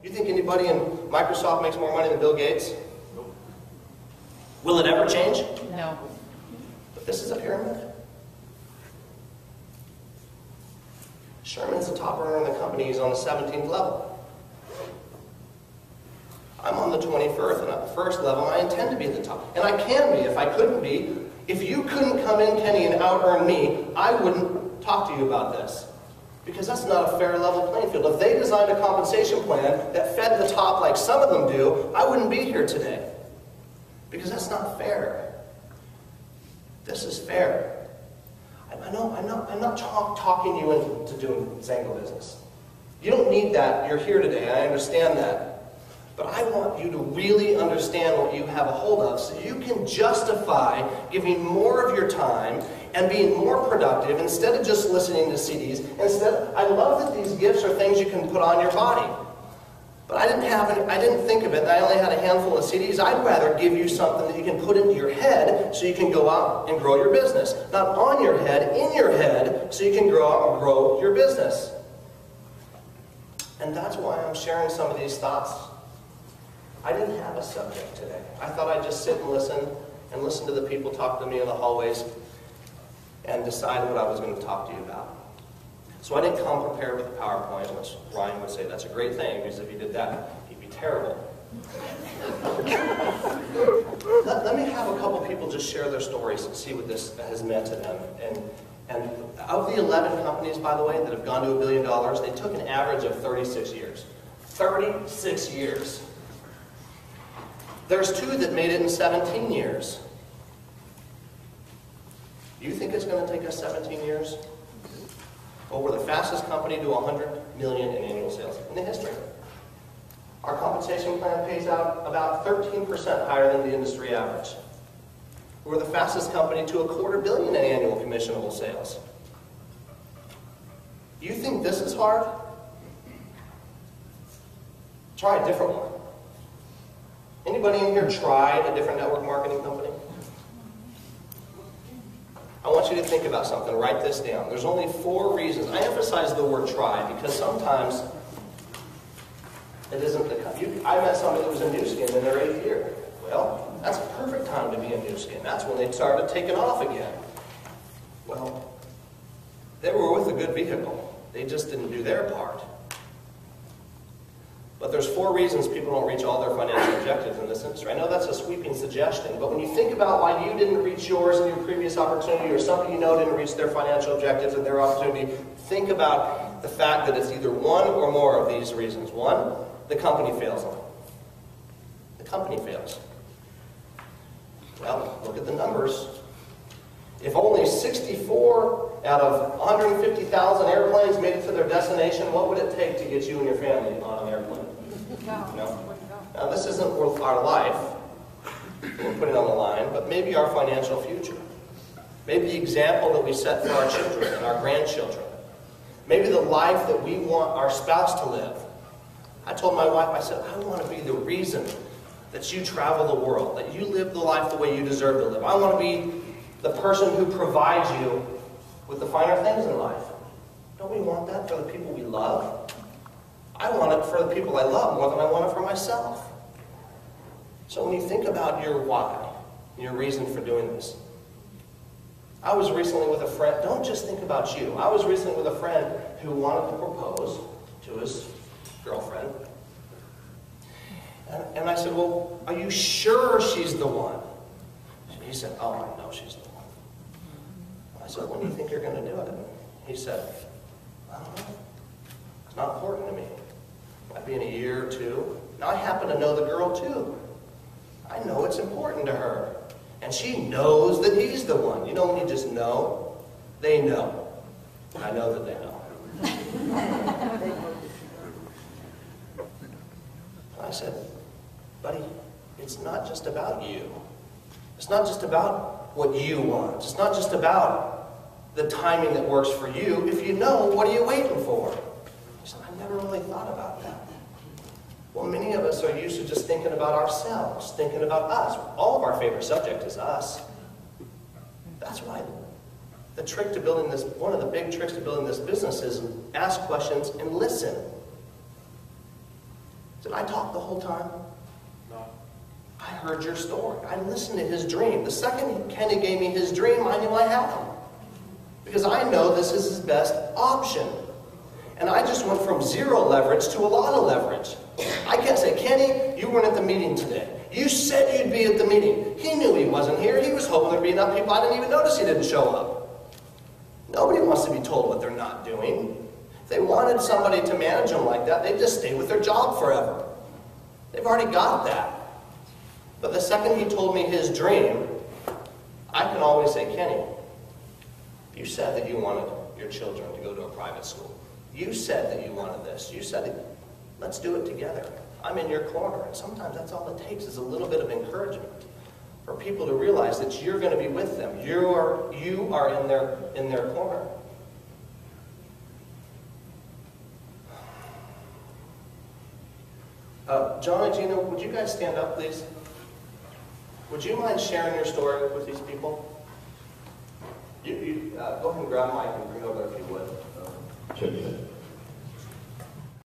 You think anybody in Microsoft makes more money than Bill Gates? Nope. Will it ever change? No. But this is a pyramid. Sherman's the top earner in the company. He's on the 17th level. I'm on the 21st, and at the first level, I intend to be at the top. And I can be if I couldn't be. If you couldn't come in, Kenny, and out-earn me, I wouldn't talk to you about this. Because that's not a fair level playing field. If they designed a compensation plan that fed the top like some of them do, I wouldn't be here today. Because that's not fair. This is fair. I'm not talking you into doing Xango business. You don't need that. You're here today. I understand that. But I want you to really understand what you have a hold of so you can justify giving more of your time and being more productive instead of just listening to CDs. Instead, I love that these gifts are things you can put on your body. But I didn't think of it, and I only had a handful of CDs. I'd rather give you something that you can put into your head so you can go out and grow your business. Not on your head, in your head, so you can grow out and grow your business. And that's why I'm sharing some of these thoughts. I didn't have a subject today. I thought I'd just sit and listen to the people talk to me in the hallways and decide what I was going to talk to you about. So I didn't come prepared with a PowerPoint, which Ryan would say that's a great thing, because if he did that, he'd be terrible. Let me have a couple people just share their stories and see what this has meant to them. And of the 11 companies, by the way, that have gone to $1 billion, they took an average of 36 years. 36 years. There's 2 that made it in 17 years. Do you think it's going to take us 17 years? Well, we're the fastest company to 100 million in annual sales in the history. Our compensation plan pays out about 13% higher than the industry average. We're the fastest company to $250 million in annual commissionable sales. You think this is hard? Try a different one. Anybody in here tried a different network marketing company? I want you to think about something. Write this down. There's only 4 reasons. I emphasize the word try because sometimes it isn't the... I met somebody that was a new skin in their 8th year. Well, that's a perfect time to be a new skin. That's when they started taking off again. Well, they were with a good vehicle. They just didn't do their part. But there's 4 reasons people don't reach all their financial objectives in this industry. I know that's a sweeping suggestion, but when you think about why you didn't reach yours in your previous opportunity, or somebody you know didn't reach their financial objectives in their opportunity, think about the fact that it's either one or more of these reasons. 1, the company fails them. The company fails. Well, look at the numbers. If only 64 out of 150,000 airplanes made it to their destination, what would it take to get you and your family on an airplane? No. Now, this isn't worth our life, we're putting on the line, but maybe our financial future. Maybe the example that we set for our children and our grandchildren. Maybe the life that we want our spouse to live. I told my wife, I said, I want to be the reason that you travel the world, that you live the life the way you deserve to live. I want to be the person who provides you with the finer things in life. Don't we want that for the people we love? I want it for the people I love more than I want it for myself. So when you think about your why, your reason for doing this, I was recently with a friend, don't just think about you. I was recently with a friend who wanted to propose to his girlfriend. And I said, well, are you sure she's the one? He said, oh, I know she's the one. I said, when do you think you're going to do it? He said, I don't know. It's not important to me. Might be in a year or 2. Now I happen to know the girl too. I know it's important to her. And she knows that he's the one. You know when you just know? They know. I know that they know. I said, buddy, it's not just about you. It's not just about what you want. It's not just about the timing that works for you. If you know, what are you waiting for? He said, I never really thought about that. Well, many of us are used to just thinking about ourselves, thinking about us. All of our favorite subject is us. That's why the trick to building this, one of the big tricks to building this business is ask questions and listen. Did I talk the whole time? No. I heard your story. I listened to his dream. The second Kenny gave me his dream, I knew I had him. Because I know this is his best option. And I just went from 0 leverage to a lot of leverage. I can't say, Kenny, you weren't at the meeting today. You said you'd be at the meeting. He knew he wasn't here. He was hoping there'd be enough people. I didn't even notice he didn't show up. Nobody wants to be told what they're not doing. If they wanted somebody to manage them like that, they'd just stay with their job forever. They've already got that. But the second he told me his dream, I can always say, Kenny, you said that you wanted your children to go to a private school. You said that you wanted this. You said it. Let's do it together. I'm in your corner. And sometimes that's all it takes is a little bit of encouragement for people to realize that you're going to be with them. You are in their corner. John and Gina, would you guys stand up, please? Would you mind sharing your story with these people? Go ahead and grab Mike and bring over if you would. Sure.